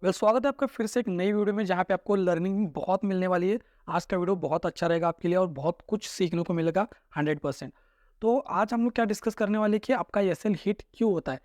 स्वागत है आपका फिर से एक नई वीडियो में जहाँ पे आपको लर्निंग बहुत मिलने वाली है। आज का वीडियो बहुत अच्छा रहेगा आपके लिए और बहुत कुछ सीखने को मिलेगा 100%। तो आज हम लोग क्या डिस्कस करने वाले हैं कि आपका एसएल हिट क्यों होता है।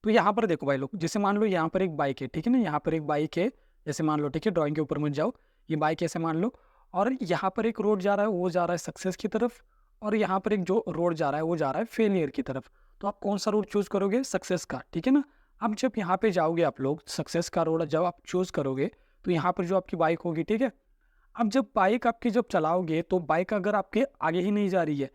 तो यहाँ पर देखो भाई लोग, जैसे मान लो यहाँ पर एक बाइक है, ठीक है ना, यहाँ पर एक बाइक है। जैसे मान लो, ठीक है, ड्राइंग के ऊपर मत जाओ, ये बाइक ऐसे मान लो। और यहाँ पर एक रोड जा रहा है, वो जा रहा है सक्सेस की तरफ। और यहाँ पर एक जो रोड जा रहा है वो जा रहा है फेलियर की तरफ। तो आप कौन सा रोड चूज करोगे? सक्सेस का, ठीक है ना। अब जब यहाँ पे जाओगे आप लोग, सक्सेस का रोड जब आप चूज करोगे, तो यहाँ पर जो आपकी बाइक होगी, ठीक है। अब जब बाइक आपकी जब चलाओगे तो बाइक अगर आपके आगे ही नहीं जा रही है,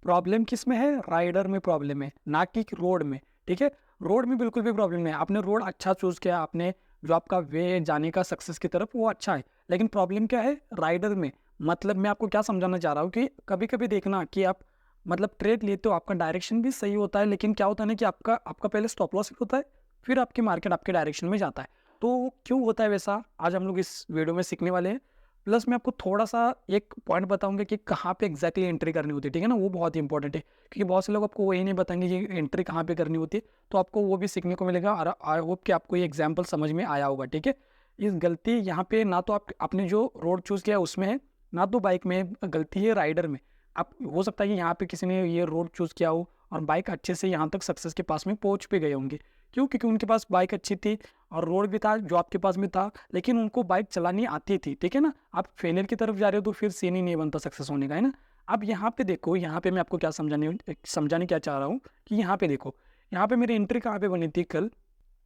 प्रॉब्लम किस में है? राइडर में प्रॉब्लम है, ना कि रोड में। ठीक है, रोड में बिल्कुल भी प्रॉब्लम नहीं है। आपने रोड अच्छा चूज किया, आपने जो आपका वे है जाने का सक्सेस की तरफ वो अच्छा है, लेकिन प्रॉब्लम क्या है? राइडर में। मतलब मैं आपको क्या समझाना चाह रहा हूँ कि कभी कभी देखना कि आप मतलब ट्रेड लेते हो, आपका डायरेक्शन भी सही होता है, लेकिन क्या होता है ना कि आपका आपका पहले स्टॉप लॉस होता है, फिर आपकी मार्केट आपके डायरेक्शन में जाता है। तो क्यों होता है वैसा, आज हम लोग इस वीडियो में सीखने वाले हैं। प्लस मैं आपको थोड़ा सा एक पॉइंट बताऊंगा कि कहाँ पे एग्जैक्टली एंट्री करनी होती है, ठीक है ना, वो बहुत ही इंपॉर्टेंट है, क्योंकि बहुत से लोग आपको वही नहीं बताएंगे कि एंट्री कहाँ पे करनी होती है। तो आपको वो भी सीखने को मिलेगा और आई होप कि आपको ये एग्जाम्पल समझ में आया होगा, ठीक है। इस गलती यहाँ पे ना तो आपने जो रोड चूज किया उसमें है, ना तो बाइक में, गलती है राइडर में। आप हो सकता है कि यहाँ पे किसी ने ये रोड चूज किया हो और बाइक अच्छे से यहाँ तक सक्सेस के पास में पहुँच भी गए होंगे। क्यों? क्योंकि उनके पास बाइक अच्छी थी और रोड भी था जो आपके पास में था, लेकिन उनको बाइक चलानी आती थी, ठीक है ना। आप फेलियर की तरफ जा रहे हो तो फिर सीन ही नहीं बनता सक्सेस होने का, है ना। अब यहाँ पे देखो, यहाँ पे मैं आपको क्या समझाने क्या चाह रहा हूँ कि यहाँ पे देखो, यहाँ पे मेरी एंट्री कहाँ पे बनी थी कल,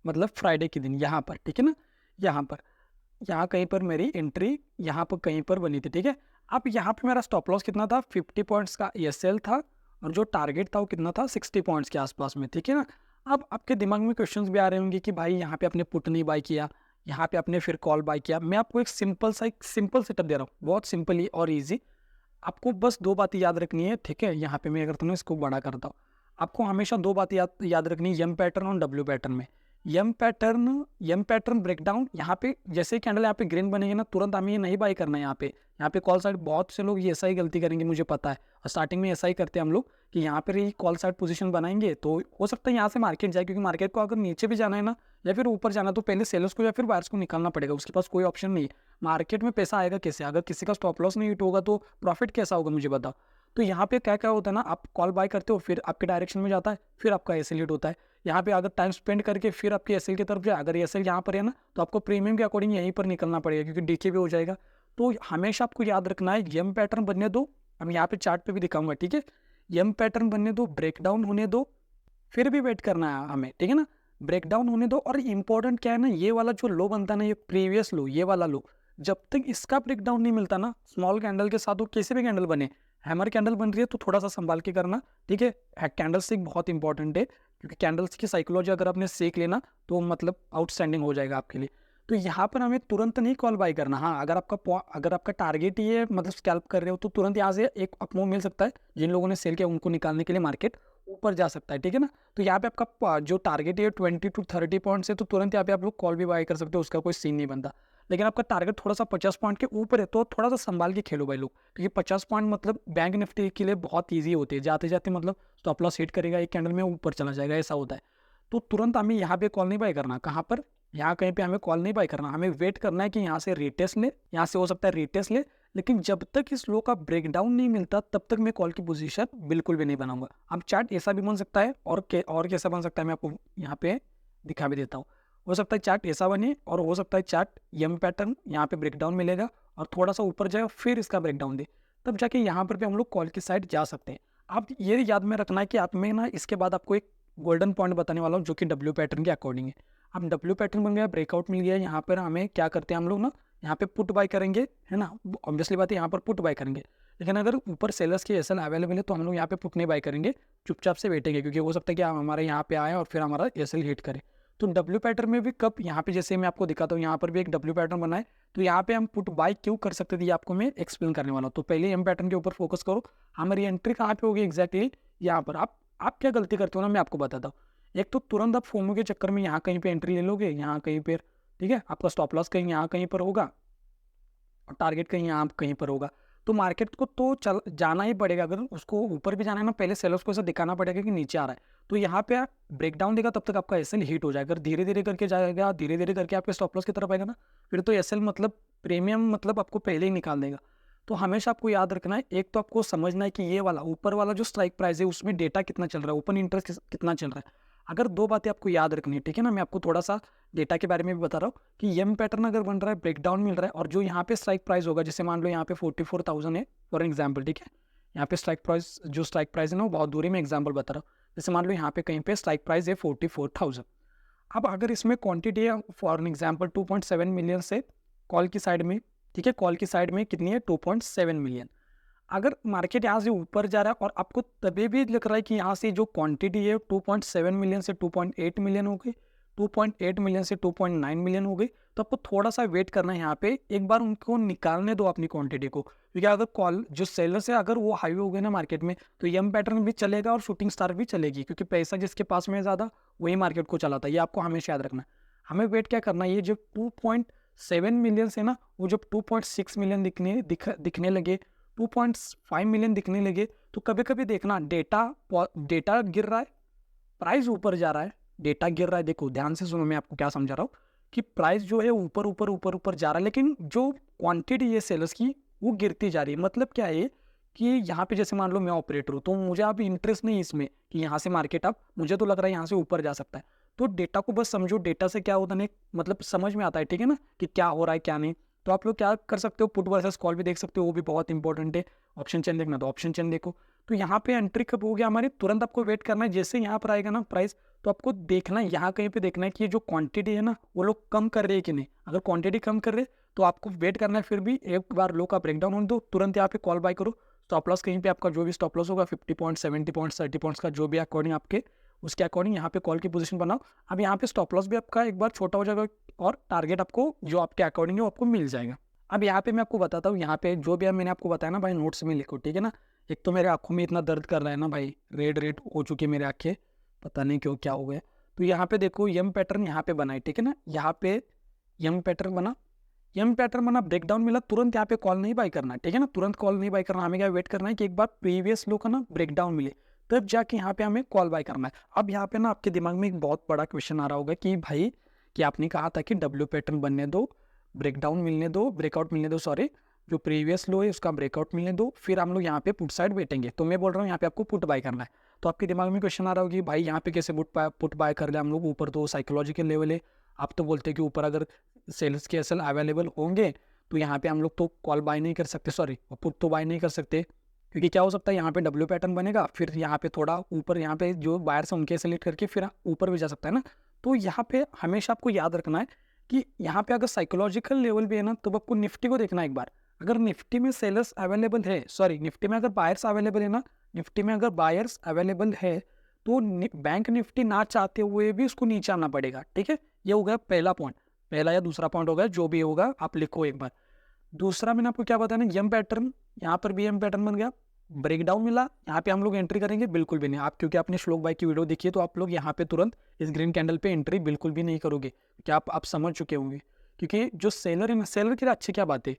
मतलब फ्राइडे के दिन, यहाँ पर, ठीक है ना। यहाँ पर, यहाँ कहीं पर मेरी एंट्री यहाँ पर कहीं पर बनी थी, ठीक है। अब यहाँ पे मेरा स्टॉप लॉस कितना था? 50 पॉइंट्स का ESL था, और जो टारगेट था वो कितना था? 60 पॉइंट्स के आसपास में, ठीक है ना। अब आपके दिमाग में क्वेश्चंस भी आ रहे होंगे कि भाई यहाँ पे आपने पुट नहीं बाय किया, यहाँ पे आपने फिर कॉल बाय किया। मैं आपको एक सिंपल सेटअप दे रहा हूँ, बहुत सिंपल ही और ईजी। आपको बस दो बातें याद रखनी है, ठीक है। यहाँ पे मैं अगर तुम्हें इसको बड़ा करता हूँ, आपको हमेशा दो बातें याद रखनी है, एम पैटर्न और डब्ल्यू पैटर्न में। एम पैटर्न ब्रेकडाउन, यहाँ पे जैसे ही कैंडल यहाँ पे ग्रीन बनेगी ना, तुरंत हमें ये नहीं बाई करना है। यहाँ पे कॉल साइड, बहुत से लोग ये ऐसा ही गलती करेंगे, मुझे पता है, और स्टार्टिंग में ऐसा ही करते हैं हम लोग कि यहाँ पर ही कॉल साइड पोजीशन बनाएंगे तो हो सकता है यहाँ से मार्केट जाए, क्योंकि मार्केट को अगर नीचे भी जाना है ना या फिर ऊपर जाना, तो पहले सेलर्स को या फिर बायर्स को निकालना पड़ेगा, उसके पास कोई ऑप्शन नहीं है। मार्केट में पैसा आएगा कैसे? अगर किसी का स्टॉप लॉस नहीं हिट होगा तो प्रॉफिट कैसा होगा, मुझे बताओ। तो यहाँ पे क्या क्या होता है ना, आप कॉल बाय करते हो, फिर आपके डायरेक्शन में जाता है, फिर आपका एसएल हिट होता है। यहाँ पे अगर टाइम स्पेंड करके फिर आपकी एसएल की तरफ जाए, अगर एसएल यहाँ पर है ना, तो आपको प्रीमियम के अकॉर्डिंग यहीं पर निकलना पड़ेगा, क्योंकि डीके भी हो जाएगा। तो हमेशा आपको याद रखना है, एम पैटर्न बनने दो। हम यहाँ पे चार्ट पे भी दिखाऊंगा, ठीक है। एम पैटर्न बनने दो, ब्रेकडाउन होने दो, फिर भी वेट करना है हमें, ठीक है ना। ब्रेकडाउन होने दो, और इंपॉर्टेंट क्या है ना, ये वाला जो लो बनता है ना, ये प्रीवियस लो, ये वाला लो, जब तक इसका ब्रेकडाउन नहीं मिलता ना, स्मॉल कैंडल के साथ वो कैसे भी कैंडल बने, हैमर कैंडल बन रही है तो थोड़ा सा संभाल के करना, ठीक है। कैंडल स्टिक बहुत इंपॉर्टेंट है, क्योंकि कैंडल्स की साइकोलॉजी अगर आपने सीख लेना तो मतलब आउटस्टैंडिंग हो जाएगा आपके लिए। तो यहाँ पर हमें तुरंत नहीं कॉल बाय करना। हाँ, अगर आपका टारगेट ही है, मतलब स्कैल्प कर रहे हो, तो तुरंत यहाँ से एक अपमूव मिल सकता है। जिन लोगों ने सेल किया उनको निकालने के लिए मार्केट ऊपर जा सकता है, ठीक है ना। तो यहाँ पे आपका जो टारगेट है 20 to 30 पॉइंट्स है, तो तुरंत यहाँ पे आप लोग कॉल भी बाय कर सकते हो, उसका कोई सीन नहीं बनता। लेकिन आपका टारगेट थोड़ा सा 50 पॉइंट के ऊपर है, तो थोड़ा सा संभाल के खेलो भाई लोग, क्योंकि 50 पॉइंट मतलब बैंक निफ्टी के लिए बहुत ईजी होती है। जाते जाते मतलब स्टॉप लॉस हिट करेगा, एक कैंडल में ऊपर चला जाएगा, ऐसा होता है। तो तुरंत हमें यहाँ पे कॉल नहीं बाय करना। कहाँ पर? यहाँ कहीं पे हमें कॉल नहीं बाय करना, हमें वेट करना है कि यहाँ से रिटेस्ट ले, यहाँ से हो सकता है रिटेस्ट ले, लेकिन जब तक इस लो का ब्रेकडाउन नहीं मिलता तब तक मैं कॉल की पोजीशन बिल्कुल भी नहीं बनाऊंगा। अब चार्ट ऐसा भी बन सकता है, और कैसा बन सकता है मैं आपको यहाँ पे दिखा भी देता हूँ। हो सकता है चार्ट ऐसा बने, और हो सकता है चार्ट एम पैटर्न यहाँ पे ब्रेकडाउन मिलेगा और थोड़ा सा ऊपर जाए, फिर इसका ब्रेकडाउन दे, तब जाके यहाँ पर भी हम लोग कॉल की साइड जा सकते हैं। आप ये याद में रखना है कि आप में ना, इसके बाद आपको एक गोल्डन पॉइंट बताने वाला हूँ जो कि डब्ल्यू पैटर्न के अकॉर्डिंग है। अब डब्ल्यू पैटर्न बन गया, ब्रेकआउट मिल गया, यहाँ पर हमें क्या करते हैं हम लोग ना, यहाँ पे पुट बाय करेंगे, है ना। ऑब्वियसली बात है, यहाँ पर पुट बाय करेंगे, लेकिन अगर ऊपर सेलर्स की एसएल अवेलेबल है तो हम लोग यहाँ पे पुट नहीं बाय करेंगे, चुपचाप से बैठेंगे, क्योंकि हो सकता है कि हमारे यहाँ पे आए और फिर हमारा एसएल हिट करे। तो डब्ल्यू पैटर्न में भी कब, यहाँ पे जैसे मैं आपको दिखाता हूँ, यहाँ पर भी एक डब्ल्यू पैटर्न बनाए, तो यहाँ पे हम पुट बाय क्यों कर सकते थे, ये आपको मैं एक्सप्लेन करने वाला हूँ। तो पहले एम पैटर्न के ऊपर फोकस करो, हमारी एंट्री कहाँ पे होगी एग्जैक्टली, यहाँ पर। आप क्या गलती करते हो ना, मैं आपको बताता हूँ। एक तो तुरंत आप फोमो के चक्कर में यहाँ कहीं पे एंट्री ले लोगे, यहाँ कहीं पर, ठीक है, आपका स्टॉप लॉस कहीं यहाँ कहीं पर होगा और टारगेट कहीं यहाँ कहीं पर होगा। तो मार्केट को तो चल जाना ही पड़ेगा। अगर उसको ऊपर भी जाना है ना, पहले सेलर्स को ऐसा दिखाना पड़ेगा कि नीचे आ रहा है। तो यहाँ पे ब्रेकडाउन देगा तब तक आपका एसएल हिट हो जाएगा। अगर धीरे धीरे करके जाएगा, धीरे धीरे करके आपके स्टॉप लॉस की तरफ आएगा ना, फिर तो एसएल मतलब प्रीमियम मतलब आपको पहले ही निकाल देगा। तो हमेशा आपको याद रखना है, एक तो आपको समझना है कि ये वाला ऊपर वाला जो स्ट्राइक प्राइस है उसमें डेटा कितना चल रहा है, ओपन इंटरेस्ट कितना चल रहा है। अगर दो बातें आपको याद रखनी है, ठीक है ना। मैं आपको थोड़ा सा डेटा के बारे में भी बता रहा हूँ कि यम पैटर्न अगर बन रहा है, ब्रेकडाउन मिल रहा है, और जो यहाँ पे स्ट्राइक प्राइस होगा, जैसे मान लो यहाँ पे 44,000 है फॉर एग्जाम्पल, ठीक है। यहाँ पे स्ट्राइक प्राइस, जो स्ट्राइक प्राइस है ना वो बहुत दूरी में एग्जाम्पल बता रहा हूँ। जैसे मान लो यहाँ पे कहीं पे स्ट्राइक प्राइस है 44,000। अब अगर इसमें क्वांटिटी है फॉर एग्जाम्पल 2.7 मिलियन से कॉल की साइड में, ठीक है, कॉल की साइड में कितनी है 2.7 मिलियन। अगर मार्केट यहाँ से ऊपर जा रहा है और आपको तभी भी लग रहा है कि यहाँ से जो क्वांटिटी है 2.7 मिलियन से 2.8 मिलियन हो गई, 2.8 मिलियन से 2.9 मिलियन हो गई, तो आपको थोड़ा सा वेट करना है यहाँ पे। एक बार उनको निकालने दो अपनी क्वांटिटी को, क्योंकि अगर कॉल जो सेलर्स है अगर वो हाई हो गए ना मार्केट में, तो यम पैटर्न भी चलेगा और शूटिंग स्टार भी चलेगी, क्योंकि पैसा जिसके पास में ज़्यादा वही मार्केट को चलाता है। ये आपको हमेशा याद रखना है। हमें वेट क्या करना है, ये जो 2.7 मिलियन से ना वो जब 2.6 मिलियन दिखने लगे, 2.5 मिलियन दिखने लगे, तो कभी कभी देखना डेटा गिर रहा है, प्राइस ऊपर जा रहा है, डेटा गिर रहा है। देखो ध्यान से सुनो, मैं आपको क्या समझा रहा हूँ कि प्राइस जो है ऊपर ऊपर ऊपर ऊपर जा रहा है, लेकिन जो क्वांटिटी है सेलर्स की वो गिरती जा रही है। मतलब क्या है कि यहाँ पे जैसे मान लो मैं ऑपरेटर हूँ, तो मुझे अब इंटरेस्ट नहीं इसमें कि यहाँ से मार्केट अब मुझे तो लग रहा है यहाँ से ऊपर जा सकता है। तो डेटा को बस समझो, डेटा से क्या होता है मतलब समझ में आता है, ठीक है ना, कि क्या हो रहा है क्या नहीं। तो आप लोग क्या कर सकते हो, पुट वर्सेस कॉल भी देख सकते हो, वो भी बहुत इंपॉर्टेंट है। ऑप्शन चेन देखना तो ऑप्शन चेन देखो। तो यहाँ पे एंट्री कब हो गया हमारी, तुरंत आपको वेट करना है। जैसे यहाँ पर आएगा ना प्राइस, तो आपको देखना है, यहाँ कहीं पे देखना है कि ये जो क्वांटिटी है ना वो लोग कम कर रहे हैं कि नहीं। अगर क्वांटिटी कम कर रहे तो आपको वेट करना है। फिर भी एक बार लो का ब्रेकडाउन होने दो, तुरंत यहाँ पे कॉल बाय करो। स्टॉप लॉस कहीं पे आपका जो भी स्टॉप लॉस होगा 50 पॉइंट, 70 पॉइंट, 30 पॉइंट्स का, जो भी अकॉर्डिंग आपके, उसके अकॉर्डिंग यहाँ पे कॉल की पोजीशन बनाओ। अब यहाँ पे स्टॉप लॉस भी आपका एक बार छोटा हो जाएगा और टारगेट आपको जो आपके अकॉर्डिंग है वो आपको मिल जाएगा। अब यहाँ पे मैं आपको बताता हूँ, यहाँ पे जो भी मैंने आपको बताया ना भाई, नोट्स में लिखो, ठीक है ना। एक तो मेरे आंखों में इतना दर्द कर रहा है ना भाई, रेड रेड हो चुकी है मेरे आंखें, पता नहीं क्यों क्या हो गया। तो यहाँ पे देखो यम पैटर्न यहाँ पे बना है, ठीक है ना। यहाँ पे यम पैटर्न बना, यम पैटर्न बना, ब्रेकडाउन मिला, तुरंत यहाँ पे कॉल नहीं बाय करना, ठीक है ना। तुरंत कॉल नहीं बाय करना, हमें क्या वेट करना है कि एक बार प्रीवियस लो का ना ब्रेकडाउन मिले, तब जाके यहाँ पे हमें कॉल बाय करना है। अब यहाँ पे ना आपके दिमाग में एक बहुत बड़ा क्वेश्चन आ रहा होगा कि भाई, कि आपने कहा था कि डब्ल्यू पैटर्न बनने दो, ब्रेकडाउन मिलने दो, ब्रेकआउट मिलने दो, सॉरी, जो प्रीवियस लो है उसका ब्रेकआउट मिलने दो, फिर हम लोग यहाँ पे पुट साइड बैठेंगे। तो मैं बोल रहा हूँ यहाँ पे आपको पुट बाय करना है। तो आपके दिमाग में क्वेश्चन आ रहा होगा कि भाई यहाँ पे कैसे पुट बाय कर ले हम लोग, ऊपर तो साइकोलॉजिकल लेवल है। आप तो बोलते हैं कि ऊपर अगर सेल्स के एसएल अवेलेबल होंगे तो यहाँ पे हम लोग तो कॉल बाय नहीं कर सकते, सॉरी पुट तो बाय नहीं कर सकते, क्योंकि क्या हो सकता है यहाँ पे डब्ल्यू पैटर्न बनेगा, फिर यहाँ पे थोड़ा ऊपर, यहाँ पे जो बायर्स हैं उनके सेलेक्ट करके फिर ऊपर भी जा सकता है ना। तो यहाँ पे हमेशा आपको याद रखना है कि यहाँ पे अगर साइकोलॉजिकल लेवल भी है ना, तो आपको निफ्टी को देखना एक बार। अगर निफ्टी में सेलर्स अवेलेबल है, सॉरी निफ्टी में अगर बायर्स अवेलेबल है ना, निफ्टी में अगर बायर्स अवेलेबल है तो बैंक निफ्टी ना चाहते हुए भी उसको नीचे आना पड़ेगा, ठीक है। ये हो गया पहला पॉइंट, पहला या दूसरा पॉइंट होगा, जो भी होगा आप लिखो एक बार। दूसरा मैंने आपको क्या बताया ना, यम पैटर्न, यहाँ पर भी यम पैटर्न बन गया, ब्रेकडाउन मिला, यहाँ पे हम लोग एंट्री करेंगे बिल्कुल भी नहीं। आप क्योंकि आपने श्लोक भाई की वीडियो देखी है, तो आप लोग यहाँ पे तुरंत इस ग्रीन कैंडल पे एंट्री बिल्कुल भी नहीं करोगे, क्या आप समझ चुके होंगे। क्योंकि जो सेलर है ना, सेलर के लिए अच्छी क्या बात है,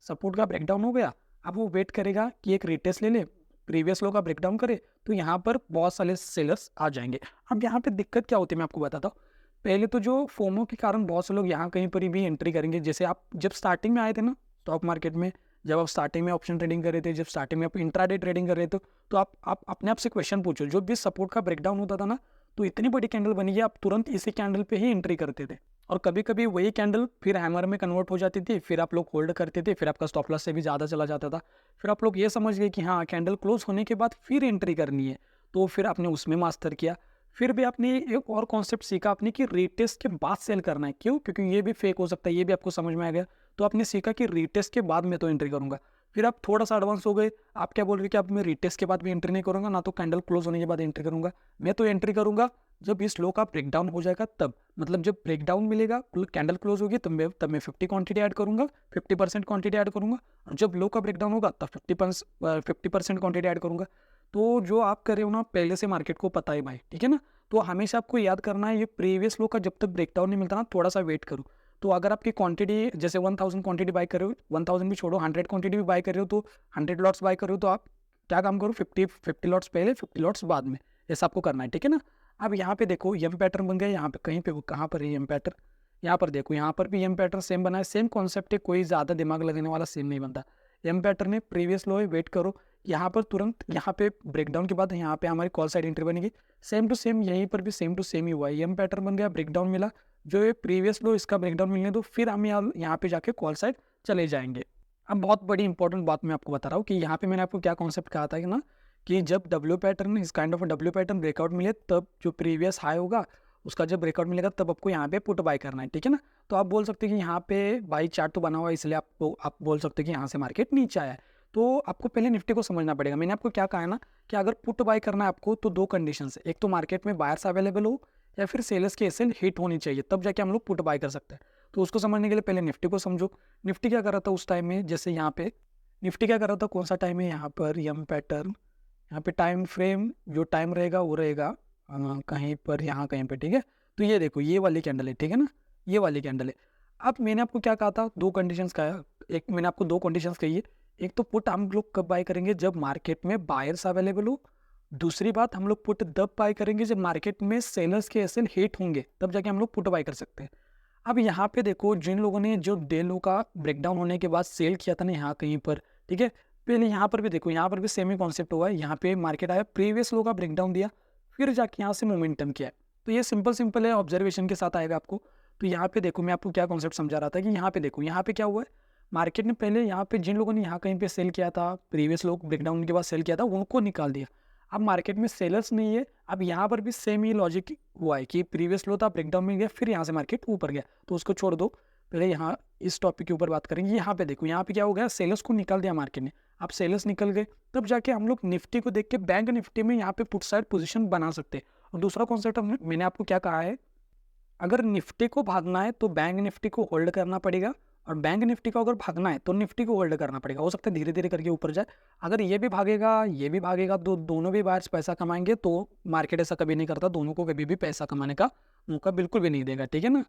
सपोर्ट का ब्रेकडाउन हो गया, अब वो वेट करेगा कि एक रिटेस्ट ले ले, प्रीवियस लो का ब्रेकडाउन करे, तो यहाँ पर बहुत सारे सेलर्स आ जाएंगे। अब यहाँ पे दिक्कत क्या होती है मैं आपको बताता हूँ। पहले तो जो फोमो के कारण बहुत से लोग यहाँ कहीं पर भी एंट्री करेंगे। जैसे आप जब स्टार्टिंग में आए थे ना स्टॉक मार्केट में, जब आप स्टार्टिंग में ऑप्शन ट्रेडिंग कर रहे थे, जब स्टार्टिंग में आप इंट्राडे ट्रेडिंग कर रहे थे, तो आप अपने आप से क्वेश्चन पूछो, जो भी सपोर्ट का ब्रेकडाउन होता था ना, तो इतनी बड़ी कैंडल बनी है, आप तुरंत इसी कैंडल पे ही एंट्री करते थे। और कभी कभी वही कैंडल फिर हैमर में कन्वर्ट हो जाती थी, फिर आप लोग होल्ड करते थे, फिर आपका स्टॉप लॉस से भी ज़्यादा चला जाता था। फिर आप लोग ये समझ गए कि हाँ कैंडल क्लोज होने के बाद फिर एंट्री करनी है, तो फिर आपने उसमें मास्टर किया। फिर भी आपने एक और कॉन्सेप्ट सीखा आपने कि रीटेस्ट के बाद सेल करना है। क्यों? क्योंकि ये भी फेक हो सकता है, ये भी आपको समझ में आ गया। तो आपने सीखा कि रीटेस्ट के बाद मैं तो एंट्री करूंगा। फिर आप थोड़ा सा एडवांस हो गए, आप क्या बोल रहे कि अब मैं रीटेस्ट के बाद भी एंट्री नहीं करूंगा, ना तो कैंडल क्लोज होने के बाद एंट्री करूंगा। मैं तो एंट्री करूंगा जब इस लो का ब्रेकडाउन हो जाएगा तब, मतलब जब ब्रेकडाउन मिलेगा, कैंडल क्लोज होगी, तब मैं 50 क्वांटिटी ऐड करूंगा, 50% क्वांटिटी ऐड करूंगा। और जब लो का ब्रेकडाउन होगा तब 50% क्वांटिटी ऐड करूंगा। तो जो आप कर रहे हो ना, पहले से मार्केट को पता है भाई, ठीक है ना। तो हमेशा आपको याद करना है, ये प्रीवियस लो का जब तक ब्रेकडाउन नहीं मिलता ना, थोड़ा सा वेट करो। तो अगर आपकी क्वांटिटी जैसे 1000 क्वांटिटी बाय कर रहे हो, 1000 भी छोड़ो, 100 क्वांटिटी भी बाय कर रहे हो, तो 100 लॉट्स बाय कर रहे हो, तो आप क्या काम करो, 50 लॉट्स पहले, 50 लॉट्स बाद में, ऐसा आपको करना है, ठीक है ना। अब यहाँ पे देखो एम पैटर्न बन गया, यहाँ पे कहीं पे कहाँ पर है एम पैटर्न, यहाँ पर देखो, यहाँ पर भी एम पैटर्न सेम बना है, सेम कॉन्सेप्ट है, कोई ज़्यादा दिमाग लगाने वाला सेम नहीं बनता। एम पैटर्न है, प्रीवियस लो है, वेट करो, यहाँ पर तुरंत यहाँ पे ब्रेकडाउन के बाद यहाँ पे हमारी कॉल साइड एंट्री बनेगी, सेम टू सेम यहीं पर भी सेम टू सेम ही हुआ है, एम पैटर्न बन गया, ब्रेकडाउन मिला, जो ये प्रीवियस लो इसका ब्रेकडाउन मिलने दो, फिर हम यहाँ पे जाके कॉल साइड चले जाएंगे। अब बहुत बड़ी इंपॉर्टेंट बात मैं आपको बता रहा हूँ कि यहाँ पे मैंने आपको क्या कॉन्सेप्ट कहा था कि ना, कि जब डब्ल्यू पैटर्न, इस kind of W pattern breakout मिले, तब जो प्रीवियस हाई होगा उसका जब ब्रेकआउट मिलेगा तब आपको यहाँ पे पुट बाय करना है, ठीक है ना। तो आप बोल सकते हैं कि यहाँ पे बाई चार्ट तो बना हुआ है, इसलिए आप बोल सकते हैं कि यहाँ से मार्केट नीचे आया है। तो आपको पहले निफ्टी को समझना पड़ेगा। मैंने आपको क्या कहा है ना, कि अगर पुट बाय करना है आपको तो दो कंडीशन है, एक तो मार्केट में बायर्स अवेलेबल हो या फिर सेलर्स की एसएल हिट होनी चाहिए, तब जाके हम लोग पुट बाय कर सकते हैं। तो उसको समझने के लिए पहले निफ्टी को समझो। निफ्टी क्या कर रहा था उस टाइम में, जैसे यहाँ पे निफ्टी क्या कर रहा था, कौन सा टाइम है, यहाँ पर एम पैटर्न, यहाँ पे टाइम फ्रेम जो टाइम रहेगा वो रहेगा कहीं पर, यहाँ कहीं पे, ठीक है। तो ये देखो ये वाली कैंडल है, ठीक है ना, ये वाली कैंडल है। अब मैंने आपको क्या कहा था, दो कंडीशंस कहा, एक मैंने आपको दो कंडीशंस कही है, एक तो पुट हम लोग कब बाय करेंगे, जब मार्केट में बायर्स अवेलेबल हो, दूसरी बात हम लोग पुट तब बाय करेंगे जब मार्केट में सेलर्स के एसएल हिट होंगे, तब जाके हम लोग पुट बाय कर सकते हैं। अब यहाँ पे देखो, जिन लोगों ने जो डे लो का ब्रेकडाउन होने के बाद सेल किया था ना यहाँ कहीं पर, ठीक है, पहले यहाँ पर भी देखो, यहाँ पर भी सेम ही कॉन्सेप्ट हुआ है, यहाँ पे मार्केट आया, प्रीवियस लो का ब्रेकडाउन दिया, फिर जाके यहाँ से मोमेंटम किया है। तो ये सिंपल है, ऑब्जर्वेशन के साथ आएगा आपको। तो यहाँ पे देखो, मैं आपको क्या कॉन्सेप्ट समझा रहा था कि यहाँ पे देखो, यहाँ पे क्या हुआ है, मार्केट ने पहले यहाँ पे जिन लोगों ने यहाँ कहीं पे सेल किया था, प्रीवियस लोग ब्रेकडाउन के बाद सेल किया था, उनको निकाल दिया। अब मार्केट में सेलर्स नहीं है, अब यहाँ पर भी सेम ही लॉजिक हुआ है कि प्रीवियस लो था, ब्रेकडाउन मिल गया, फिर यहाँ से मार्केट ऊपर गया, तो उसको छोड़ दो, पहले यहाँ इस टॉपिक के ऊपर बात करेंगे। यहाँ पे देखो, यहाँ पे क्या हो गया, सेलर्स को निकाल दिया मार्केट ने। अब सेलर्स निकल गए, तब जाके हम लोग निफ्टी को देख के बैंक निफ्टी में यहाँ पे पुट साइड पोजीशन बना सकते हैं। और दूसरा कॉन्सेप्ट मैंने आपको क्या कहा है, अगर निफ्टी को भागना है तो बैंक निफ्टी को होल्ड करना पड़ेगा, और बैंक निफ्टी को अगर भागना है तो निफ्टी को होल्ड करना पड़ेगा। हो सकता है धीरे धीरे करके ऊपर जाए, अगर ये भी भागेगा ये भी भागेगा, तो दोनों भी बायर्स पैसा कमाएंगे, तो मार्केट ऐसा कभी नहीं करता, दोनों को कभी भी पैसा कमाने का मौका बिल्कुल भी नहीं देगा, ठीक है ना।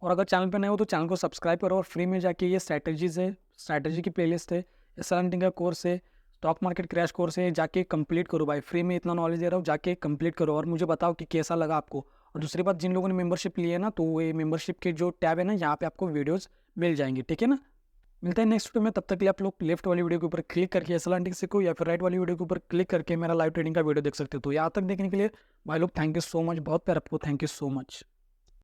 और अगर चैनल पर नए हो तो चैनल को सब्सक्राइब करो, और फ्री में जाके ये स्ट्रैटेजीज है, स्ट्रैटेजी की प्लेलिस्ट है, एसएल का कोर्स है, स्टॉक मार्केट क्रैश कोर्स है, जाके कंप्लीट करो भाई, फ्री में इतना नॉलेज दे रहा हूँ, जाके कंप्लीट करो और मुझे बताओ कि कैसा लगा आपको। और दूसरी बात, जिन लोगों ने मेंबरशिप ली है ना, तो ये मेंबरशिप के जो टैब है ना, यहाँ पे आपको वीडियोस मिल जाएंगे, ठीक है ना। मिलता है नेक्स्ट वीडियो में, तब तक के लिए आप लोग लेफ्ट वाली वीडियो के ऊपर क्लिक करके एसएल सीखो, या फिर राइट वाली वीडियो के ऊपर क्लिक करके मेरा लाइव ट्रेडिंग का वीडियो देख सकते हो। तो यहाँ तक देखने के लिए भाई लोग थैंक यू सो मच, बहुत प्यार आपको, थैंक यू सो मच।